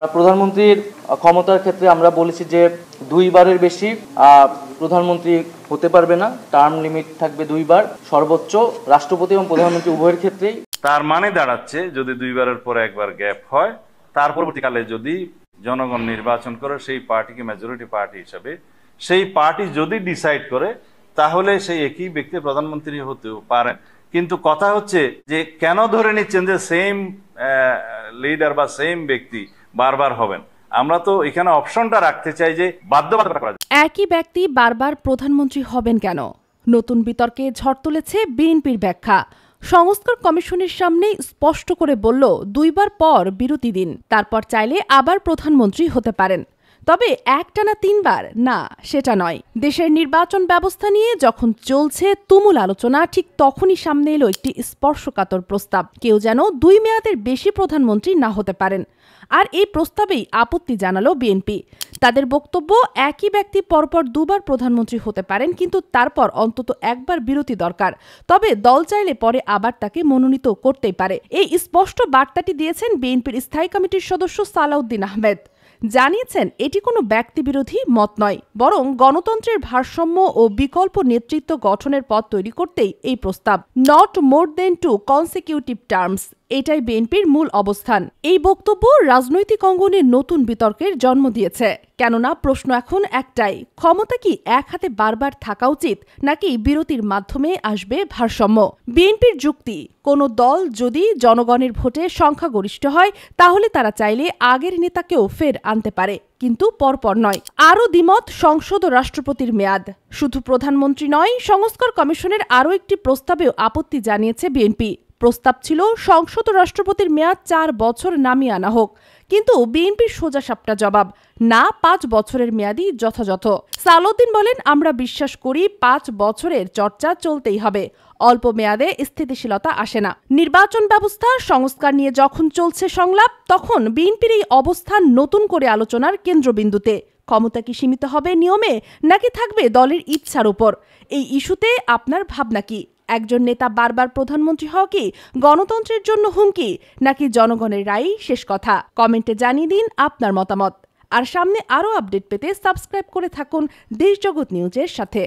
প্রধানমন্ত্রীর ক্ষমতার ক্ষেত্রে আমরা বলেছি যে দুইবারের বেশি প্রধানমন্ত্রী হতে পারবে না, টার্ম লিমিট থাকবে দুইবার, সর্বোচ্চ রাষ্ট্রপতি এবং প্রধানমন্ত্রী উভয়ের ক্ষেত্রেই। তার মানে দাঁড়াচ্ছে যদি দুইবারের পরে একবার গ্যাপ হয়, তার পরবর্তীকালে যদি জনগণ নির্বাচন করে সেই পার্টিকে মেজরিটি পার্টি হিসাবে, সেই পার্টি যদি ডিসাইড করে তাহলে সেই একই ব্যক্তি প্রধানমন্ত্রী হতেও পারেন। কিন্তু কথা হচ্ছে যে কেন ধরে নিচ্ছেন যে সেম লিডার বা সেম ব্যক্তি বারবার হবেন? আমরা তো এখানে অপশনটা রাখতে চাই যে বাধ্যবাধকতা করা যায়। একই ব্যক্তি বারবার প্রধানমন্ত্রী হবেন কেন? নতুন বিতর্কে ঝড় তুলেছে বিএনপির ব্যাখ্যা। সংস্কার কমিশনের সামনেই স্পষ্ট করে বলল, দুইবার পর বিরতি দিন, তারপর চাইলে আবার প্রধানমন্ত্রী হতে পারেন। তবে একটানা তিনবার না, সেটা নয়। দেশের নির্বাচন ব্যবস্থা নিয়ে যখন চলছে তুমুল আলোচনা, ঠিক তখনই সামনে এলো একটি স্পর্শকাতর প্রস্তাব। কেউ যেন 2 মেয়াদের বেশি প্রধানমন্ত্রী না হতে পারেন। আর এই প্রস্তাবেই আপত্তি জানালো বিএনপি। তাদের বক্তব্য, একই ব্যক্তি পরপর 2বার প্রধানমন্ত্রী হতে পারেন, কিন্তু তারপর অন্তত একবার বিরতি দরকার। তবে দল চাইলে পরে আবার তাকে মনোনীত করতেই পারে। এই স্পষ্ট বার্তাটি দিয়েছেন বিএনপির স্থায়ী কমিটির সদস্য সালাউদ্দিন আহমেদ। জানিয়েছেন এটি কোনো ব্যক্তিবিরোধী মত নয়, বরং গণতন্ত্রের ভারসাম্য ও বিকল্প নেতৃত্ব গঠনের পথ তৈরি করতেই এই প্রস্তাব। Not more than 2 consecutive terms, এটাই বিএনপির মূল অবস্থান। এই বক্তব্য রাজনৈতিক অঙ্গনে নতুন বিতর্কের জন্ম দিয়েছে। কেননা প্রশ্ন এখন একটাই, ক্ষমতা কি এক হাতে বারবার থাকা উচিত, নাকি বিরতির মাধ্যমে আসবে ভারসাম্য? বিএনপির যুক্তি, কোনো দল যদি জনগণের ভোটে সংখ্যাগরিষ্ঠ হয় তাহলে তারা চাইলে আগের নেতাকেও ফের আনতে পারে, কিন্তু পরপর নয়। আরও দ্বিমত সংসদ ও রাষ্ট্রপতির মেয়াদ। শুধু প্রধানমন্ত্রী নয়, সংস্কার কমিশনের আরও একটি প্রস্তাবেও আপত্তি জানিয়েছে বিএনপি। প্রস্তাব ছিল সংসদ ও রাষ্ট্রপতির মেয়াদ 4 বছর নামিয়ে আনা হোক, কিন্তু বিএনপির সোজাসাপটা জবাব, না, 5 বছরের মেয়াদই যথাযথ। সালাউদ্দিন বলেন, আমরা বিশ্বাস করি 5 বছরের চর্চা চলতেই হবে, অল্প মেয়াদে স্থিতিশীলতা আসে না। নির্বাচন ব্যবস্থা সংস্কার নিয়ে যখন চলছে সংলাপ, তখন বিএনপির এই অবস্থান নতুন করে আলোচনার কেন্দ্রবিন্দুতে। ক্ষমতা কি সীমিত হবে নিয়মে, নাকি থাকবে দলের ইচ্ছার উপর? এই ইস্যুতে আপনার ভাবনা কি? একজন নেতা বারবার প্রধানমন্ত্রী হওয়া কি গণতন্ত্রের জন্য হুমকি, নাকি জনগণের রায়ই শেষ কথা? কমেন্টে জানিয়ে দিন আপনার মতামত। আর সামনে আরও আপডেট পেতে সাবস্ক্রাইব করে থাকুন দেশজগৎ নিউজের সাথে।